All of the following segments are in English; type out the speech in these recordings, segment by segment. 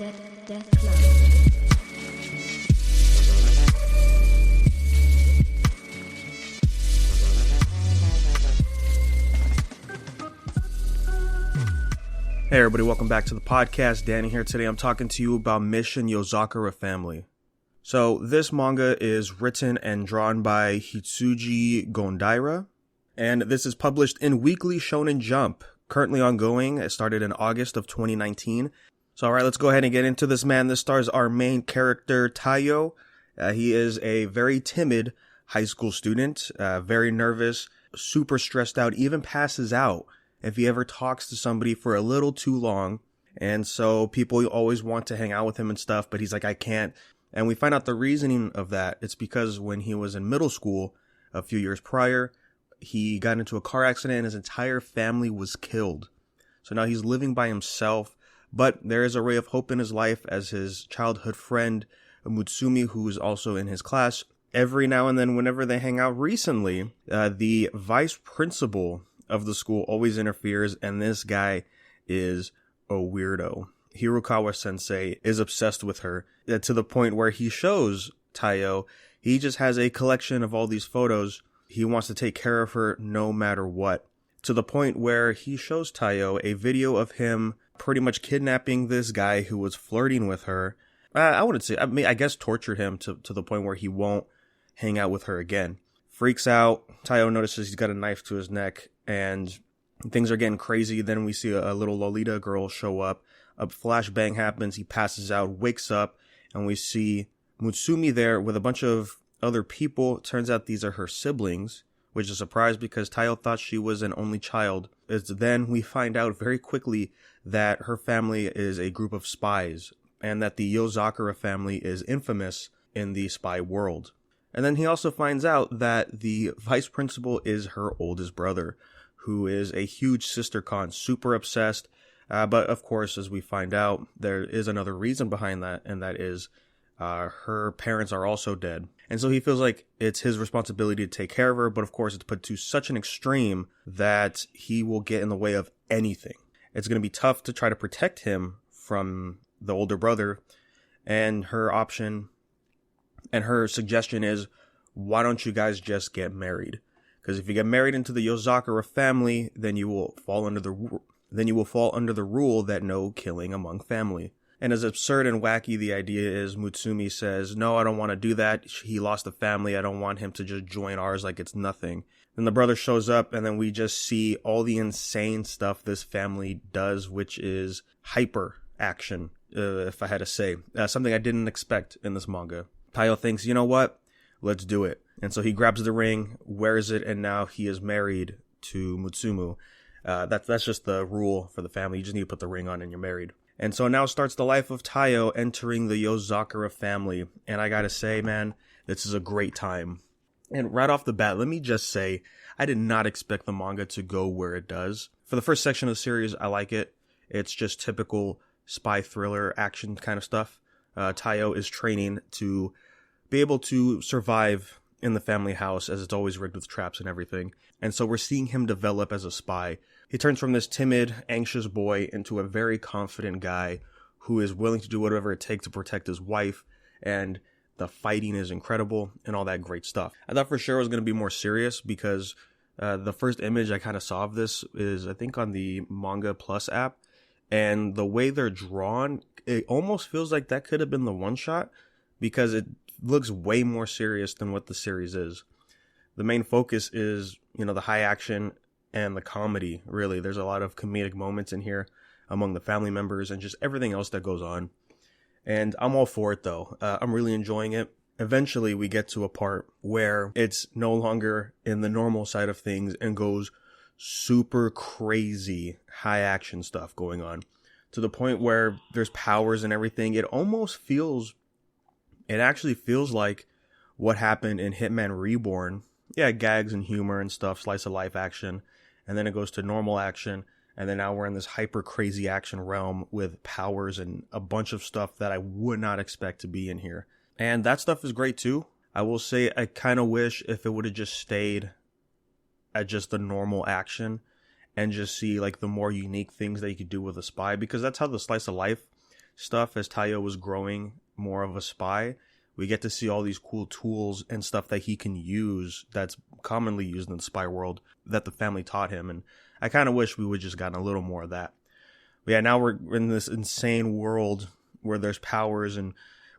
Death Club. Hey everybody, welcome back to the podcast. Danny here. Today I'm talking to you about Mission Yozakura Family. So this manga is written and drawn by Hitsuji Gondaira, and this is published in Weekly Shonen Jump, currently ongoing. It started in August of 2019. So alright, let's go ahead and get into this, man. This stars our main character, Taiyo. He is a very timid high school student, very nervous, super stressed out, even passes out if he ever talks to somebody for a little too long. And so people always want to hang out with him and stuff, but he's like, I can't. And we find out the reasoning of that. It's because when he was in middle school a few years prior, he got into a car accident and his entire family was killed. So now he's living by himself, but there is a ray of hope in his life as his childhood friend, Mutsumi, who is also in his class. Every now and then, whenever they hang out recently, the vice principal of the school always interferes, and this guy is a weirdo. Hirokawa sensei is obsessed with her to the point where he shows Taiyo. He just has a collection of all these photos. He wants to take care of her no matter what, to the point where he shows Taiyo a video of him pretty much kidnapping this guy who was flirting with her. I wouldn't say, I guess tortured him to the point where he won't hang out with her again. Freaks out. Taiyo notices he's got a knife to his neck and things are getting crazy. Then we see a little Lolita girl show up. A flashbang happens. He passes out, wakes up, and we see Mutsumi there with a bunch of other people. Turns out these are her siblings, which is a surprise because Taiyo thought she was an only child. Then we find out very quickly that her family is a group of spies and that the Yozakura family is infamous in the spy world. And then he also finds out that the vice principal is her oldest brother, who is a huge sister con, super obsessed. But of course, as we find out, there is another reason behind that, and that is her parents are also dead. And so he feels like it's his responsibility to take care of her, but of course it's put to such an extreme that he will get in the way of anything. It's going to be tough to try to protect him from the older brother, and her option and her suggestion is, why don't you guys just get married? Because if you get married into the Yozakura family, then you will fall under the rule that no killing among family. And as absurd and wacky the idea is, Mutsumi says, no, I don't want to do that. He lost a family. I don't want him to just join ours like it's nothing. Then the brother shows up, and then we just see all the insane stuff this family does, which is hyper action, if I had to say. Something I didn't expect in this manga. Taiyo thinks, you know what? Let's do it. And so he grabs the ring, wears it, and now he is married to Mutsumu. That's just the rule for the family. You just need to put the ring on and you're married. And so now starts the life of Taiyo entering the Yozakura family. And I gotta say, man, this is a great time. And right off the bat, let me just say, I did not expect the manga to go where it does. For the first section of the series, I like it. It's just typical spy thriller action kind of stuff. Taiyo is training to be able to survive in the family house, as it's always rigged with traps and everything. And so we're seeing him develop as a spy. He turns from this timid, anxious boy into a very confident guy who is willing to do whatever it takes to protect his wife, and the fighting is incredible and all that great stuff. I thought for sure it was going to be more serious because the first image I kind of saw of this is, I think, on the Manga Plus app, and the way they're drawn, it almost feels like that could have been the one shot because it looks way more serious than what the series is. The main focus is, the high action and the comedy, really. There's a lot of comedic moments in here among the family members and just everything else that goes on. And I'm all for it, though. I'm really enjoying it. Eventually, we get to a part where it's no longer in the normal side of things and goes super crazy high action stuff going on to the point where there's powers and everything. It actually feels like what happened in Hitman Reborn. Yeah, gags and humor and stuff, slice of life action, and then it goes to normal action, and then now we're in this hyper crazy action realm with powers and a bunch of stuff that I would not expect to be in here. And that stuff is great too. I will say I kind of wish if it would have just stayed at just the normal action and just see like the more unique things that you could do with a spy, because that's how the slice of life stuff as Taiyo was growing more of a spy. We get to see all these cool tools and stuff that he can use that's commonly used in the spy world that the family taught him. And I kind of wish we would just gotten a little more of that. But yeah, now we're in this insane world where there's powers and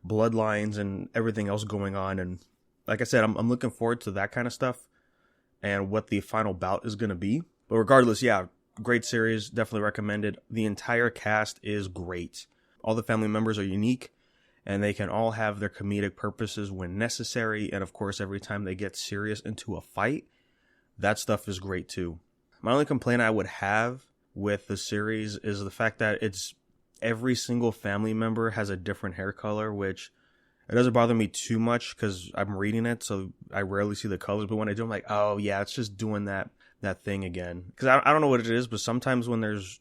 bloodlines and everything else going on. And like I said, I'm looking forward to that kind of stuff and what the final bout is going to be. But regardless, yeah, great series. Definitely recommended. The entire cast is great. All the family members are unique, and they can all have their comedic purposes when necessary. And of course, every time they get serious into a fight, that stuff is great too. My only complaint I would have with the series is the fact that it's every single family member has a different hair color, which it doesn't bother me too much because I'm reading it, so I rarely see the colors. But when I do, I'm like, oh yeah, it's just doing that thing again. Because I don't know what it is, but sometimes when there's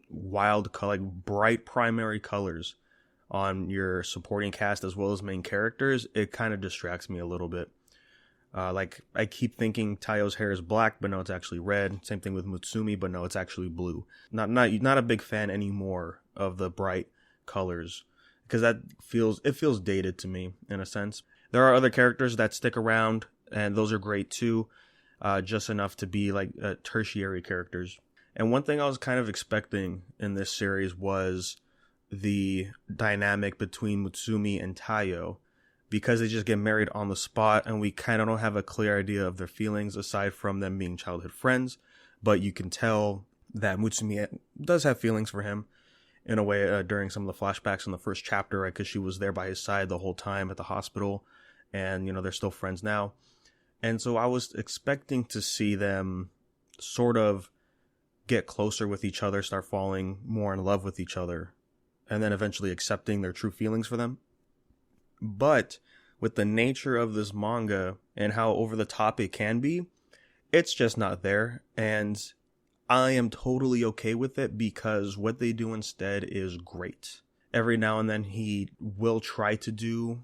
wild color, like bright primary colors on your supporting cast as well as main characters, it kind of distracts me a little bit. Like I keep thinking Taiyo's hair is black, but no, it's actually red. Same thing with Mutsumi, but no, it's actually blue. Not a big fan anymore of the bright colors because it feels dated to me in a sense. There are other characters that stick around, and those are great too, just enough to be like tertiary characters. And one thing I was kind of expecting in this series was the dynamic between Mutsumi and Taiyo, because they just get married on the spot and we kind of don't have a clear idea of their feelings aside from them being childhood friends. But you can tell that Mutsumi does have feelings for him in a way during some of the flashbacks in the first chapter, right? Because she was there by his side the whole time at the hospital, and they're still friends now. And so I was expecting to see them sort of get closer with each other, start falling more in love with each other, and then eventually accepting their true feelings for them. But with the nature of this manga and how over the top it can be, it's just not there. And I am totally okay with it because what they do instead is great. Every now and then he will try to do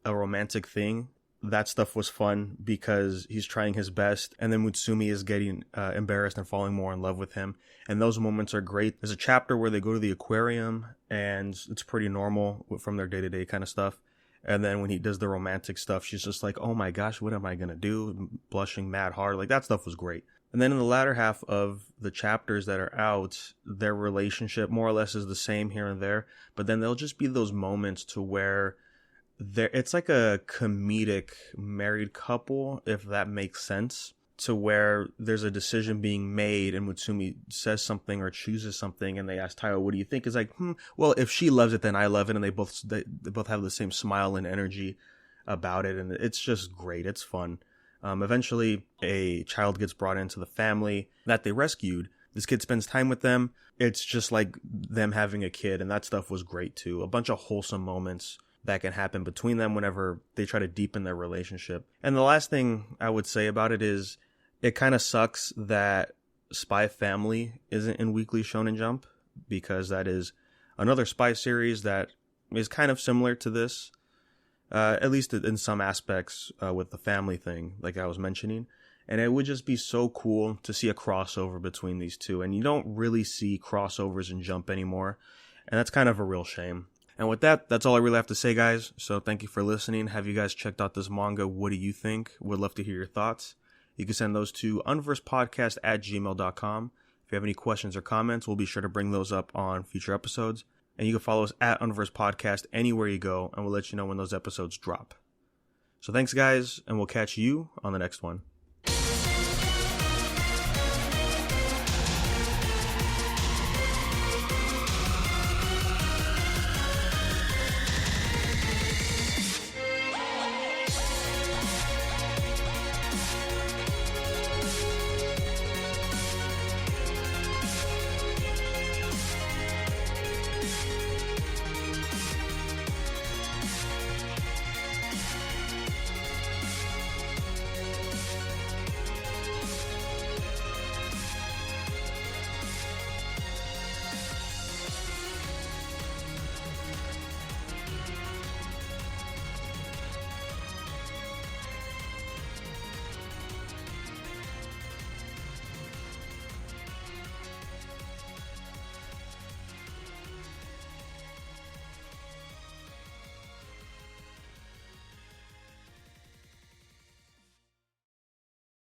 a romantic thing. That stuff was fun because he's trying his best, and then Mutsumi is getting embarrassed and falling more in love with him, and those moments are great. There's a chapter where they go to the aquarium, and it's pretty normal from their day-to-day kind of stuff, and then when he does the romantic stuff, she's just like, oh my gosh, what am I gonna do? Blushing mad hard. Like, that stuff was great. And then in the latter half of the chapters that are out, their relationship more or less is the same here and there, but then there'll just be those moments to where it's like a comedic married couple, if that makes sense, to where there's a decision being made and Mutsumi says something or chooses something and they ask Taiyo, what do you think? It's like, well, if she loves it, then I love it. And they both have the same smile and energy about it. And it's just great. It's fun. Eventually a child gets brought into the family that they rescued. This kid spends time with them. It's just like them having a kid, and that stuff was great too. A bunch of wholesome moments that can happen between them whenever they try to deepen their relationship. And the last thing I would say about it is it kind of sucks that Spy Family isn't in Weekly Shonen Jump, because that is another spy series that is kind of similar to this, at least in some aspects with the family thing, like I was mentioning. And it would just be so cool to see a crossover between these two. And you don't really see crossovers in Jump anymore. And that's kind of a real shame. And with that, that's all I really have to say, guys. So thank you for listening. Have you guys checked out this manga? What do you think? Would love to hear your thoughts. You can send those to unversepodcast@gmail.com. If you have any questions or comments, we'll be sure to bring those up on future episodes. And you can follow us at Unverse Podcast anywhere you go, and we'll let you know when those episodes drop. So thanks, guys, and we'll catch you on the next one.